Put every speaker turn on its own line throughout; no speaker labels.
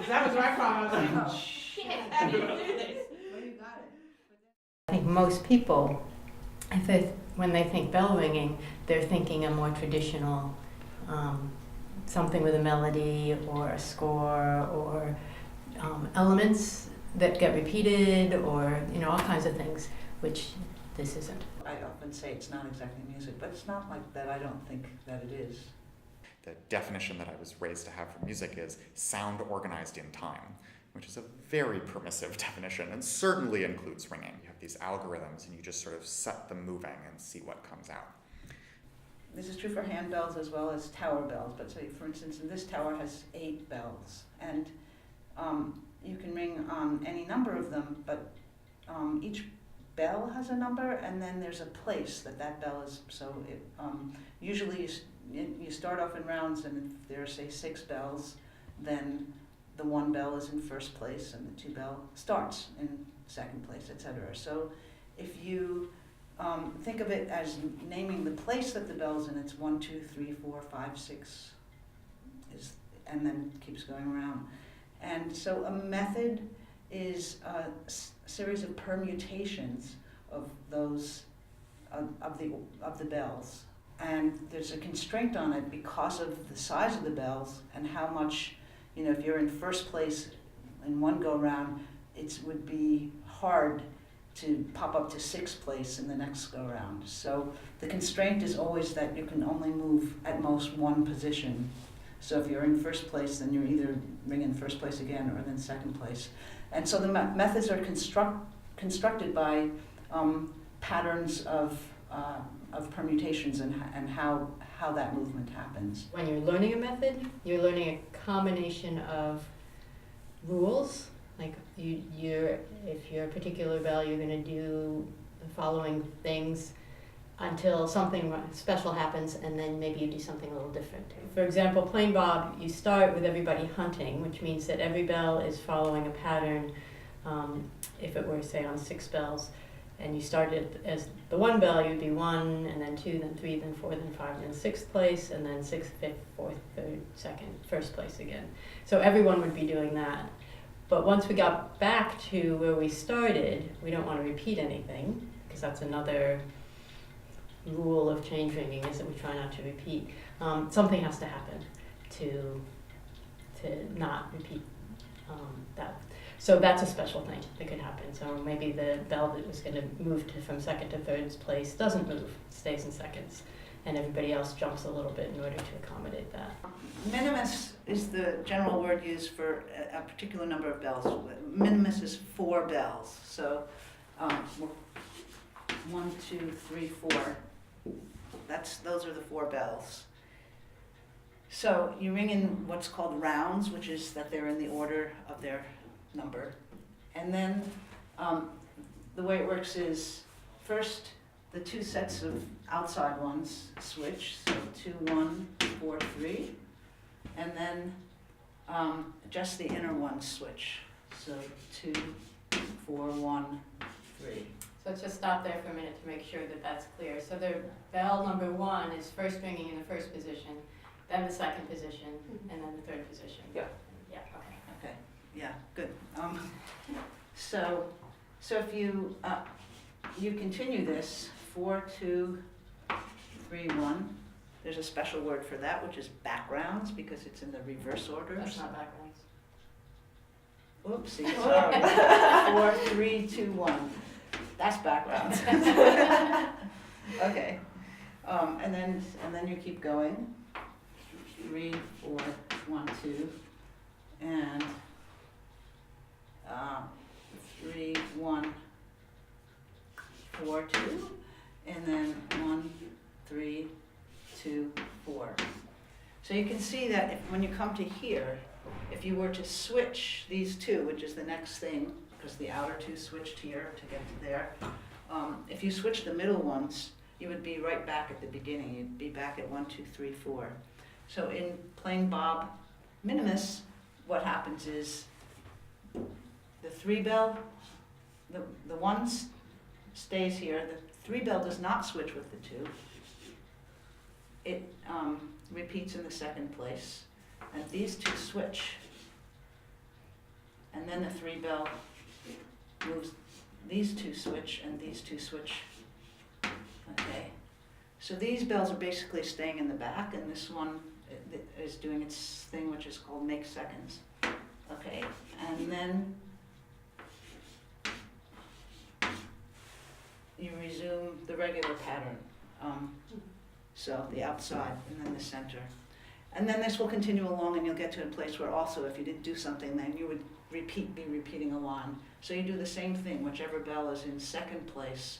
Because that was my problem. I was like, oh, shit, how do you do this?
Well, you got it.
I think most people, when they think bell ringing, they're thinking a more traditional, something with a melody or a score or elements that get repeated or all kinds of things, which this isn't.
I often say it's not exactly music, but it's not like that. I don't think that it is.
The definition that I was raised to have for music is sound organized in time, which is a very permissive definition and certainly includes ringing. You have these algorithms and you just sort of set them moving and see what comes out.
This is true for handbells as well as tower bells, but say, for instance, this tower has 8 bells, and you can ring on any number of them, but each bell has a number, and then there's a place that bell is. So usually you start off in rounds, and if there are, say, 6 bells, then the 1 bell is in first place, and the 2 bell starts in second place, etc. So if you think of it as naming the place that the bell's in, it's 1, 2, 3, 4, 5, 6, and then keeps going around. And so a method is a series of permutations of those of the bells, and there's a constraint on it because of the size of the bells and how much, if you're in first place in one go round, it would be hard to pop up to 6th place in the next go round. So the constraint is always that you can only move at most 1 position. So if you're in first place, then you're either ringing first place again or then second place. And so the methods are constructed by patterns of permutations and how that movement happens.
When you're learning a method, you're learning a combination of rules. Like if you're a particular bell, you're going to do the following things until something special happens, and then maybe you do something a little different. For example, plain bob, you start with everybody hunting, which means that every bell is following a pattern. If it were, say, on 6 bells, and you started as the 1 bell, you'd be 1, and then 2, then 3, then 4, then 5, then 6th place, and then 6th, 5th, 4th, 3rd, 2nd, first place again. So everyone would be doing that. But once we got back to where we started, we don't want to repeat anything, because that's another rule of change ringing, is that we try not to repeat. Something has to happen to not repeat that. So that's a special thing that could happen. So maybe the bell that was going to move from 2nd to 3rd place doesn't move, stays in seconds, and everybody else jumps a little bit in order to accommodate that.
Minimus is the general word used for a particular number of bells. Minimus is 4 bells. So 1, 2, 3, 4. Those are the 4 bells. So you ring in what's called rounds, which is that they're in the order of their number. And then the way it works is first the 2 sets of outside ones switch, so 2, 1, 4, 3, and then just the inner ones switch, so 2, 4, 1, 3.
So let's just stop there for a minute to make sure that that's clear. So the bell number 1 is first ringing in the first position, then the second position, and then the 3rd position.
Yeah.
Yeah, okay.
Okay, yeah, good. So if you continue this, 4, 2, 3, 1, there's a special word for that, which is backgrounds, because it's in the reverse order.
That's not backgrounds.
Oopsie, sorry. 4, 3, 2, 1. That's backgrounds. Okay. And then you keep going. 3, 4, 1, 2, and 3, 1, 4, 2, and then 1, 3, 2, 4. So you can see that when you come to here, if you were to switch these 2, which is the next thing, because the outer 2 switched here to get to there, if you switch the middle ones, you would be right back at the beginning. You'd be back at 1, 2, 3, 4. So in plain bob minimus, what happens is the 3 bell, the 1 stays here. The 3 bell does not switch with the 2. It repeats in the second place, and these 2 switch. and then the 3 bell moves, these two switch and these two switch. Okay, so these bells are basically staying in the back, and this one is doing its thing, which is called make seconds. Okay, and then you resume the regular pattern. So the outside and then the center. And then this will continue along, and you'll get to a place where also if you didn't do something, then you would be repeating a line. So you do the same thing, whichever bell is in second place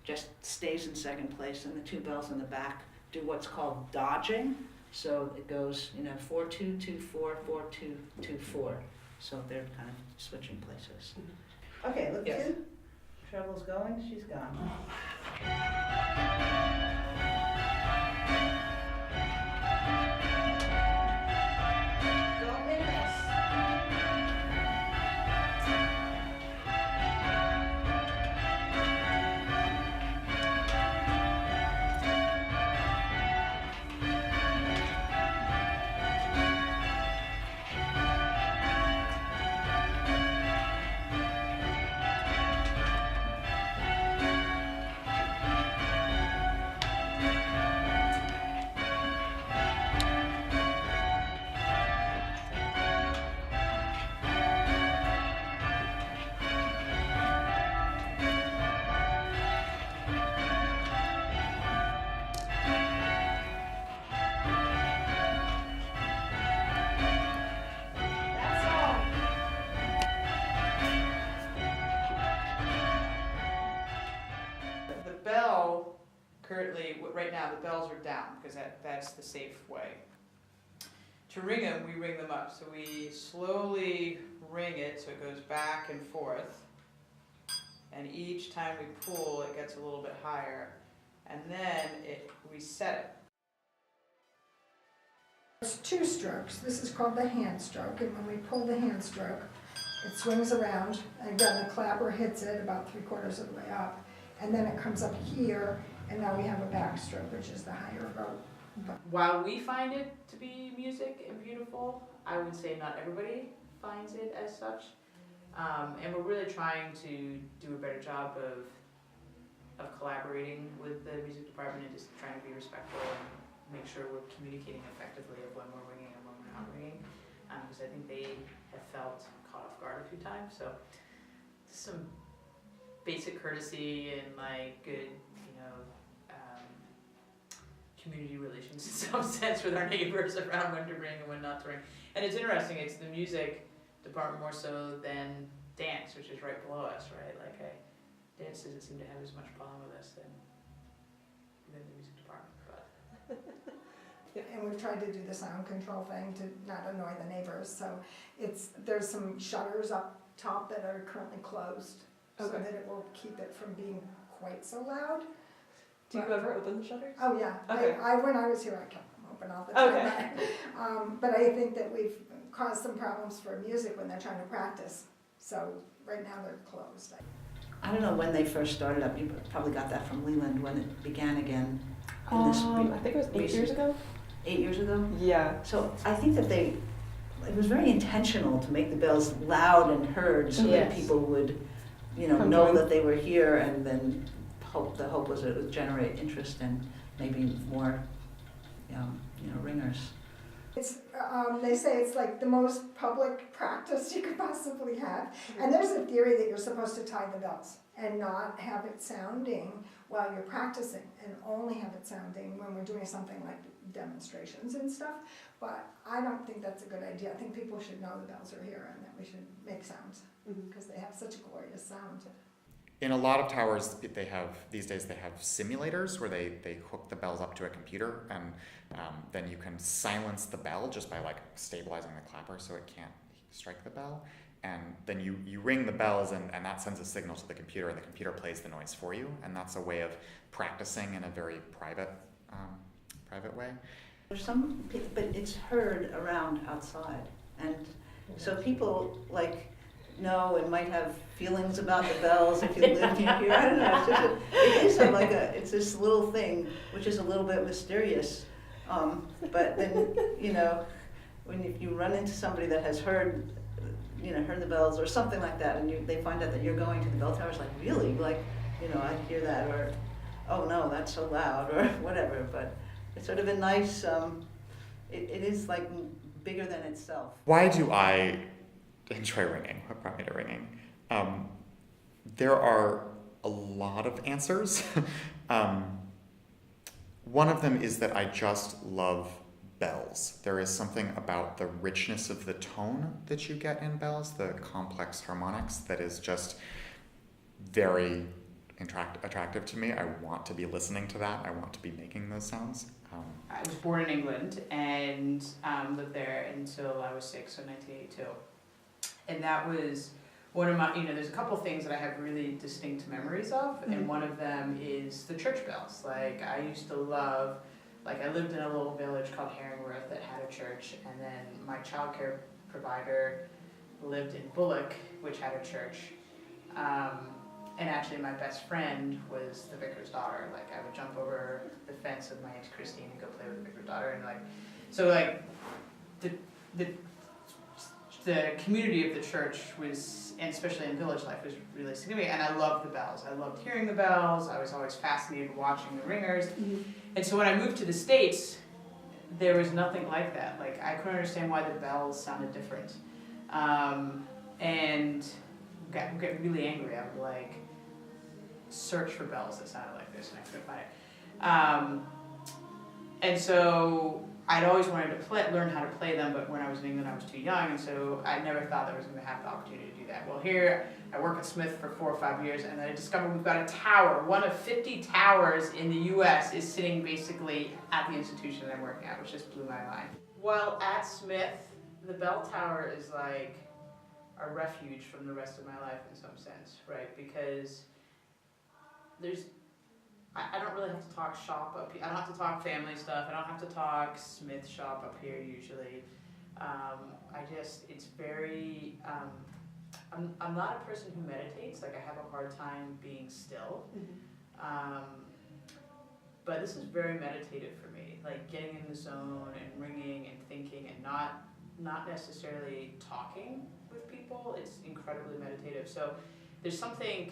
just stays in second place, and the 2 bells in the back do what's called dodging. So it goes, 4 2 2 4 4 2 2 4. So they're kind of switching places. Okay, look,
Yes.
two. Treble's going, she's gone. Don't miss. That's all.
The bell, currently, right now, the bells are down, because that's the safe way. To ring them, we ring them up. So we slowly ring it so it goes back and forth. And each time we pull, it gets a little bit higher. And then we set it.
It's 2 strokes. This is called the hand stroke, and when we pull the hand stroke, it swings around. Again, the clapper hits it about 3/4 of the way up, and then it comes up here, and now we have a back stroke, which is the higher rope.
While we find it to be music and beautiful, I would say not everybody finds it as such. And we're really trying to do a better job of collaborating with the music department and just trying to be respectful and make sure we're communicating effectively of when we're ringing and when we're not ringing. Because I think they have felt caught off guard a few times. So just some basic courtesy and good, community relations in some sense with our neighbors around when to ring and when not to ring. And it's interesting, it's the music department more so than dance, which is right below us, right? Dance doesn't seem to have as much problem with us than the music department. But
And we've tried to do the sound control thing to not annoy the neighbors, so there's some shutters up top that are currently closed, so
Okay.
that it will keep it from being quite so loud.
Do you ever open the shutters?
Oh, yeah.
Okay.
When I was here, I kept them open all the time.
Okay.
But I think that we've caused some problems for music when they're trying to practice. So right now they're closed.
I don't know when they first started up. You probably got that from Leland when it began again. In this
I think it was 8 years ago.
8 years ago?
Yeah.
So I think that it was very intentional to make the bells loud and heard so that
Yes.
people would,
Come
know
join.
that they were here, and then the hope was that it would generate interest and maybe more, ringers.
They say it's like the most public practice you could possibly have. And there's a theory that you're supposed to tie the bells and not have it sounding while you're practicing, and only have it sounding when we're doing something like demonstrations and stuff. But I don't think that's a good idea. I think people should know the bells are here and that we should make sounds, because they have such a glorious sound.
In a lot of towers, these days they have simulators where they hook the bells up to a computer, and then you can silence the bell just by stabilizing the clapper so it can't strike the bell. And then you ring the bells, and that sends a signal to the computer, and the computer plays the noise for you. And that's a way of practicing in a very private way.
There's but it's heard around outside, and so people know and might have feelings about the bells if you live near here. I don't know. It's this little thing which is a little bit mysterious. But then if you run into somebody that has heard heard the bells or something like that, and they find out that you're going to the bell tower. It's like, really? Like, I hear that, or, oh no, that's so loud, or whatever. But it's sort of a nice, it is like bigger than itself.
Why do I enjoy ringing? What brought me to ringing? There are a lot of answers. One of them is that I just love bells. There is something about the richness of the tone that you get in bells, the complex harmonics, that is just very attractive to me. I want to be listening to that. I want to be making those sounds.
I was born in England and lived there until I was 6, so 1982. And that was one of my, there's a couple things that I have really distinct memories of, and one of them is the church bells. Like, I used to love, I lived in a little village called Herringworth that had a church, and then my childcare provider lived in Bullock, which had a church. And actually my best friend was the vicar's daughter. Like, I would jump over the fence with my Aunt Christine and go play with the vicar's daughter, and the community of the church was, and especially in village life, was really significant. And I loved the bells. I loved hearing the bells. I was always fascinated watching the ringers. And so when I moved to the States, there was nothing like that. Like, I couldn't understand why the bells sounded different. And get really angry. I would search for bells that sounded like this, and I couldn't find it. And so I'd always wanted to learn how to play them, but when I was in England, I was too young, and so I never thought that I was going to have the opportunity to do that. Well, here I work at Smith for 4 or 5 years, and then I discovered we've got a tower. One of 50 towers in the U.S. is sitting basically at the institution that I'm working at, which just blew my mind. While at Smith, the bell tower is like a refuge from the rest of my life in some sense, right? Because I don't really have to talk shop up here. I don't have to talk family stuff. I don't have to talk Smith shop up here usually. It's very, I'm not a person who meditates. Like, I have a hard time being still. But this is very meditative for me. Like, getting in the zone and ringing and thinking and not necessarily talking with people. It's incredibly meditative. So there's something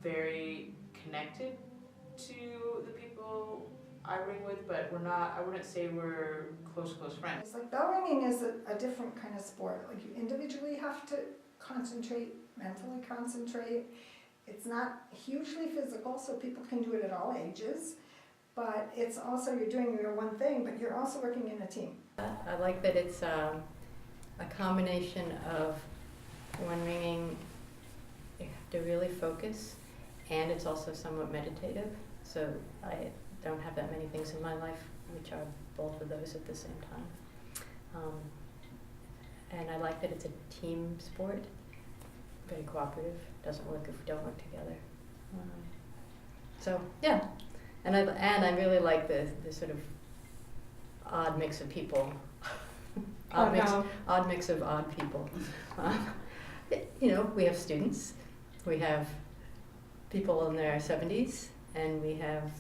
very connected to the people I ring with, but I wouldn't say we're close friends.
It's like bell ringing is a different kind of sport. Like, you individually have to concentrate, mentally concentrate. It's not hugely physical, so people can do it at all ages, but it's also, you're doing your one thing, but you're also working in a team.
I like that it's a combination of, when ringing, you have to really focus, and it's also somewhat meditative. So I don't have that many things in my life which are both of those at the same time. And I like that it's a team sport, very cooperative. Doesn't work if we don't work together. So yeah, and I really like the sort of odd mix of people. Odd mix of odd people. We have students, we have people in their 70s, and we have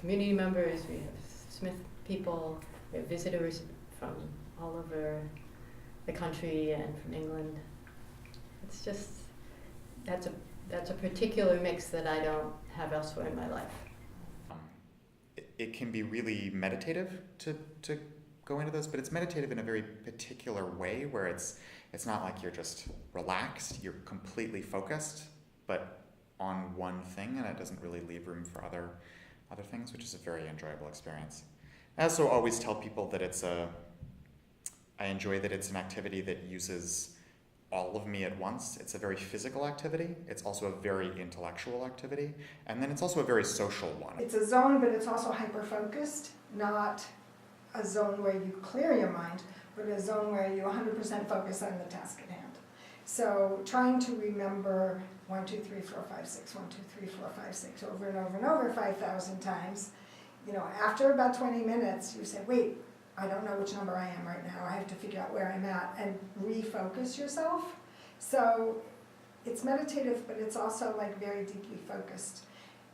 community members, we have Smith people, we have visitors from all over the country and from England. It's just, that's a particular mix that I don't have elsewhere in my life.
It can be really meditative to go into those, but it's meditative in a very particular way where it's not like you're just relaxed, you're completely focused, but on one thing, and it doesn't really leave room for other things, which is a very enjoyable experience. I also always tell people that I enjoy that it's an activity that uses all of me at once. It's a very physical activity. It's also a very intellectual activity. And then it's also a very social one.
It's a zone, but it's also hyper-focused, not a zone where you clear your mind, but a zone where you 100% focus on the task at hand. So trying to remember 1, 2, 3, 4, 5, 6, 1, 2, 3, 4, 5, 6 over and over and over 5,000 times. After about 20 minutes, you say, wait, I don't know which number I am right now. I have to figure out where I'm at and refocus yourself. So it's meditative, but it's also very deeply focused.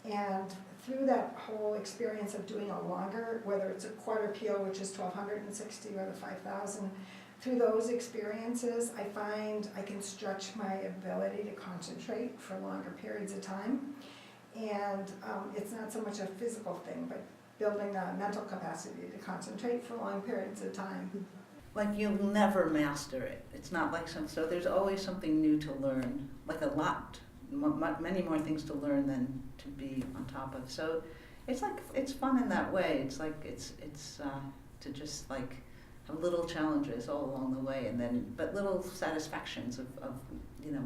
And through that whole experience of doing a longer, whether it's a quarter peal, which is 1,260, or the 5,000, through those experiences, I find I can stretch my ability to concentrate for longer periods of time. And it's not so much a physical thing, but building the mental capacity to concentrate for long periods of time.
Like you'll never master it. It's not like so there's always something new to learn, like a lot, many more things to learn than to be on top of. So it's like, it's fun in that way. It's like, it's to just like have little challenges all along the way, and then, but little satisfactions of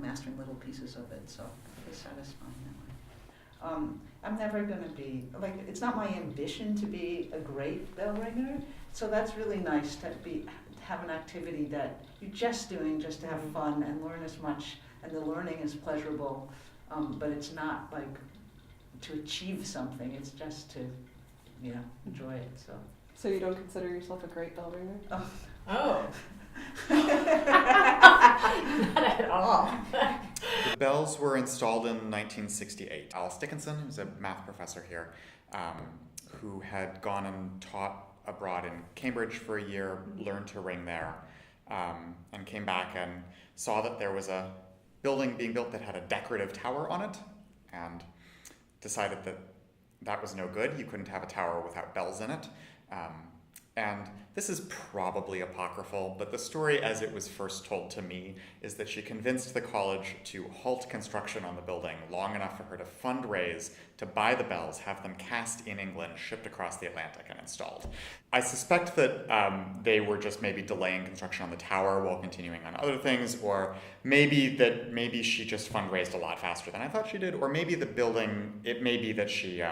mastering little pieces of it. So it's satisfying that way. I'm never going to be, like, it's not my ambition to be a great bell ringer, so that's really nice to have an activity that you're just doing just to have fun and learn as much, and the learning is pleasurable, but it's not like to achieve something, it's just to, enjoy it, so.
So you don't consider yourself a great bell ringer?
Oh. Not at all.
The bells were installed in 1968. Alice Dickinson, who's a math professor here, who had gone and taught abroad in Cambridge for a year, learned to ring there, and came back and saw that there was a building being built that had a decorative tower on it, and decided that that was no good. You couldn't have a tower without bells in it. And this is probably apocryphal, but the story as it was first told to me is that she convinced the college to halt construction on the building long enough for her to fundraise to buy the bells, have them cast in England, shipped across the Atlantic, and installed. I suspect that they were just maybe delaying construction on the tower while continuing on other things, or maybe she just fundraised a lot faster than I thought she did, or maybe the building, it may be that she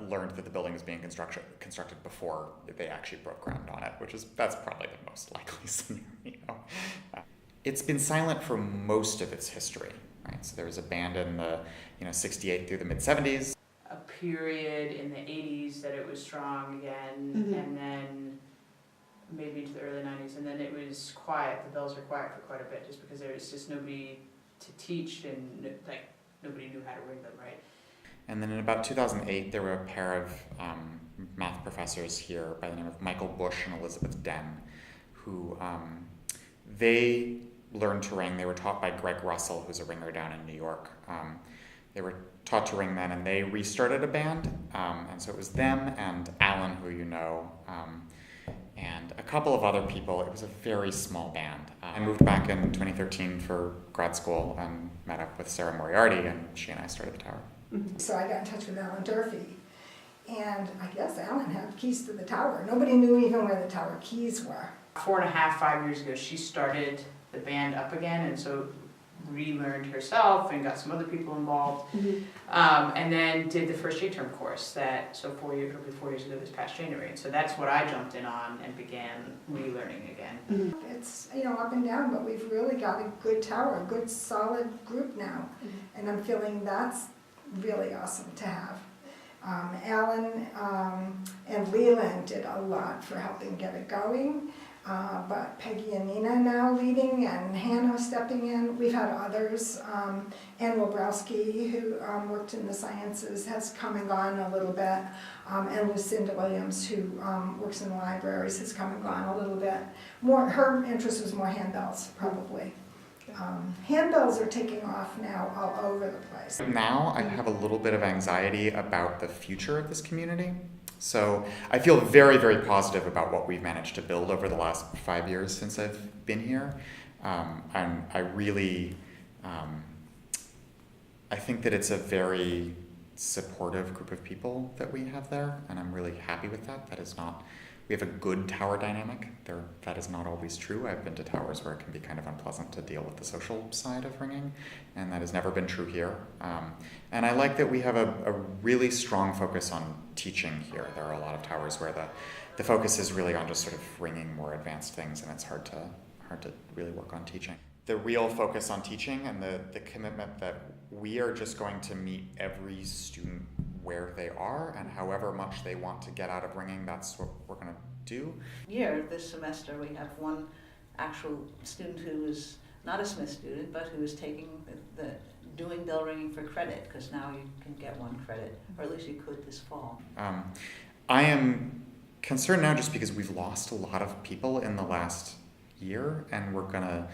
learned that the building was being constructed before they actually broke ground on it, that's probably the most likely scenario. It's been silent for most of its history, right? So there was a band in the 68 through the mid-70s.
A period in the 80s that it was strong again, and then maybe into the early 90s, and then it was quiet. The bells were quiet for quite a bit, just because there was just nobody to teach, and nobody knew how to ring them, right?
And then in about 2008, there were a pair of math professors here by the name of Michael Bush and Elizabeth Den, who they learned to ring. They were taught by Greg Russell, who's a ringer down in New York. They were taught to ring then, and they restarted a band. And so it was them and Alan, who you know, and a couple of other people. It was a very small band. I moved back in 2013 for grad school and met up with Sarah Moriarty, and she and I started the tower.
So I got in touch with Alan Durfee, and I guess Alan had keys to the tower. Nobody knew even where the tower keys were.
4.5, 5 years ago, she started the band up again, and so relearned herself and got some other people involved, and then did the first J-term course. It'll be 4 years ago this past January, and so that's what I jumped in on and began relearning again.
It's up and down, but we've really got a good tower, a good solid group now, and I'm feeling that's really awesome to have. Alan and Leland did a lot for helping get it going, but Peggy and Nina now leading, and Hannah stepping in. We've had others. Ann Wobrowski, who worked in the sciences, has come and gone a little bit, and Lucinda Williams, who works in the libraries, has come and gone a little bit. Her interest was more handbells, probably. Handbells are taking off now all over the place.
Now I have a little bit of anxiety about the future of this community. So I feel very, very positive about what we've managed to build over the last 5 years since I've been here. And I really, I think that it's a very supportive group of people that we have there, and I'm really happy with that. We have a good tower dynamic. That is not always true. I've been to towers where it can be kind of unpleasant to deal with the social side of ringing, and that has never been true here. And I like that we have a really strong focus on teaching here. There are a lot of towers where the focus is really on just sort of ringing more advanced things, and it's hard to really work on teaching. The real focus on teaching and the commitment that we are just going to meet every student where they are, and however much they want to get out of ringing, that's what we're going to do.
This semester we have one actual student who is not a Smith student, but who is taking doing bell ringing for credit, because now you can get 1 credit, or at least you could this fall.
I am concerned now just because we've lost a lot of people in the last year, and we're gonna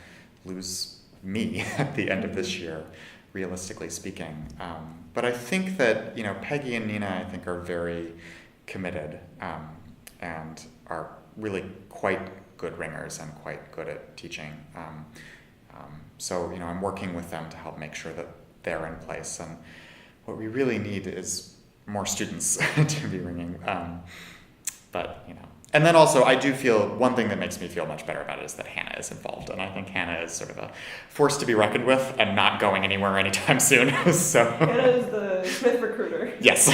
lose me at the end of this year, realistically speaking. But I think that, you know, Peggy and Nina, I think, are very committed and are really quite good ringers and quite good at teaching. So, you know, I'm working with them to help make sure that they're in place. And what we really need is more students to be ringing. But, you know. And then also, I do feel, one thing that makes me feel much better about it is that Hannah is involved. And I think Hannah is sort of a force to be reckoned with and not going anywhere anytime soon. So
Hannah is the Smith recruiter.
Yes.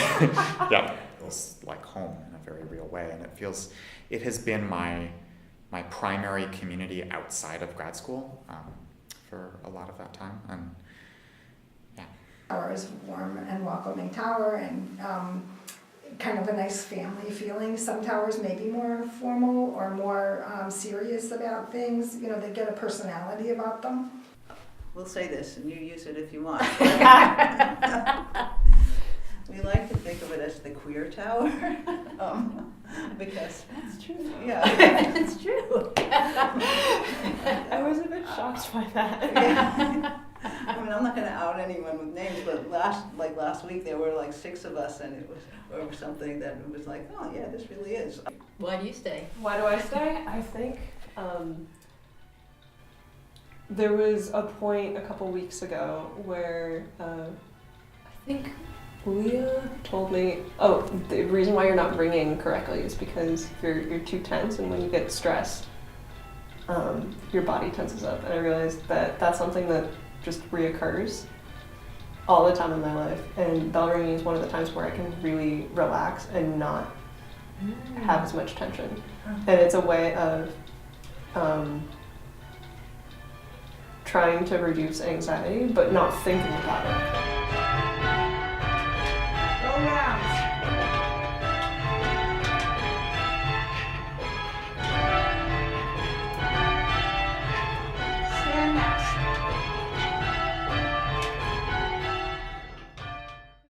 Yeah. It feels like home in a very real way. And it has been my primary community outside of grad school for a lot of that time. And yeah.
Tower is a warm and welcoming tower, and kind of a nice family feeling. Some towers may be more formal or more serious about things. You know, they get a personality about them.
We'll say this, and you use it if you want. We like to think of it as the queer tower, because
That's true.
yeah,
It's true.
I was a bit shocked by that.
yeah. I mean, I'm not going to out anyone with names, but last week there were like 6 of us, and it was over something that was like, oh yeah, this really is.
Why do you stay?
Why do I stay? I think there was a point a couple weeks ago where I think Leah told me, oh, the reason why you're not ringing correctly is because you're too tense, and when you get stressed, your body tenses up. And I realized that that's something that just reoccurs all the time in my life, and bell ringing is one of the times where I can really relax and not have as much tension. And it's a way of trying to reduce anxiety, but not thinking about it.